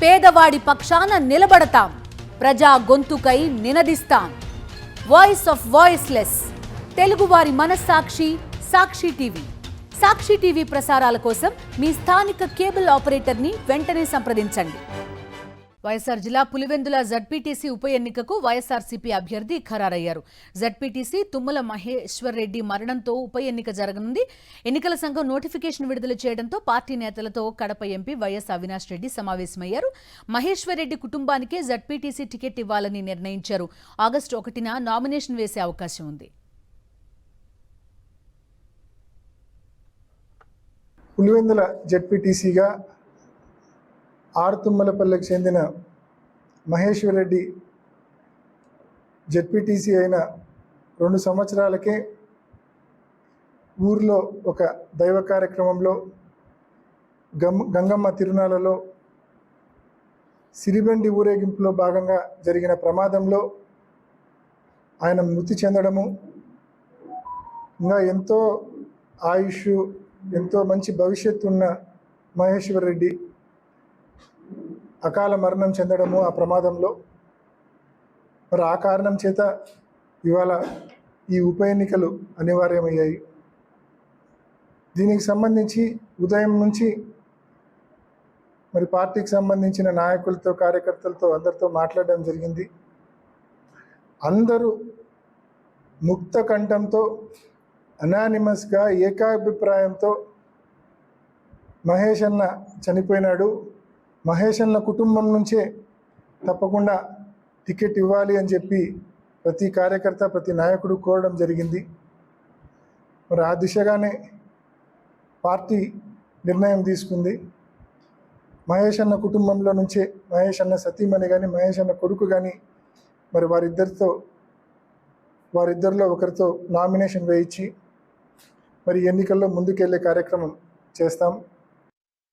పేదవాడి పక్షాన నిలబడతాం, ప్రజా గొంతుకై నినదిస్తాం. వాయిస్ ఆఫ్ వాయిస్లెస్, తెలుగువారి మనస్సాక్షి, సాక్షి టీవీ. సాక్షి టీవీ ప్రసారాల కోసం మీ స్థానిక కేబుల్ ఆపరేటర్ని వెంటనే సంప్రదించండి. వైఎస్ఆర్ జిల్లా పులివెందుల జడ్పీటీసీ ఉప ఎన్నికకు వైఎస్ఆర్సీపీ అభ్యర్థి ఖరారయ్యారు. జడ్పీటీసీ తుమ్మల మహేశ్వర్ రెడ్డి మరణంతో ఉప ఎన్నిక జరగనుంది. ఎన్నికల సంఘం నోటిఫికేషన్ విడుదల చేయడంతో పార్టీ నేతలతో కడప ఎంపీ వైఎస్ అవినాష్ రెడ్డి సమావేశమయ్యారు. మహేశ్వర్ రెడ్డి కుటుంబానికే జడ్పీటీసీ టికెట్ ఇవ్వాలని నిర్ణయించారు. ఆగస్టు 1న నామినేషన్ వేసే అవకాశం ఉంది. పులివెందుల జడ్పీటీసీగా ఆరుతుమ్మలపల్లికి చెందిన మహేశ్వర్ రెడ్డి జడ్పీటీసీ అయిన 2 సంవత్సరాలకే ఊరిలో ఒక దైవ కార్యక్రమంలో గంగమ్మ తిరునాళ్ళలో సిరిబండి ఊరేగింపులో భాగంగా జరిగిన ప్రమాదంలో ఆయన మృతి చెందడము, ఇంకా ఎంతో ఆయుష్, ఎంతో మంచి భవిష్యత్తు ఉన్న మహేశ్వర్ రెడ్డి అకాల మరణం చెందడము ఆ ప్రమాదంలో, మరి ఆ కారణం చేత ఇవాళ ఈ ఉప ఎన్నికలు అనివార్యమయ్యాయి. దీనికి సంబంధించి ఉదయం నుంచి మరి పార్టీకి సంబంధించిన నాయకులతో, కార్యకర్తలతో అందరితో మాట్లాడడం జరిగింది. అందరూ ముక్త కంఠంతో, అనానిమస్గా, ఏకాభిప్రాయంతో మహేష్ అన్న చనిపోయినాడు, మహేష్ అన్న కుటుంబం నుంచే తప్పకుండా టికెట్ ఇవ్వాలి అని చెప్పి ప్రతి కార్యకర్త, ప్రతి నాయకుడు కోరడం జరిగింది. మరి ఆ దిశగానే పార్టీ నిర్ణయం తీసుకుంది. మహేష్ అన్న కుటుంబంలో నుంచే మహేష్ అన్న సతీమణి కానీ, మహేష్ అన్న కొడుకు కానీ మరి వారిద్దరిలో ఒకరితో నామినేషన్ వేయించి మరి ఎన్నికల్లో ముందుకెళ్లే కార్యక్రమం చేస్తాం.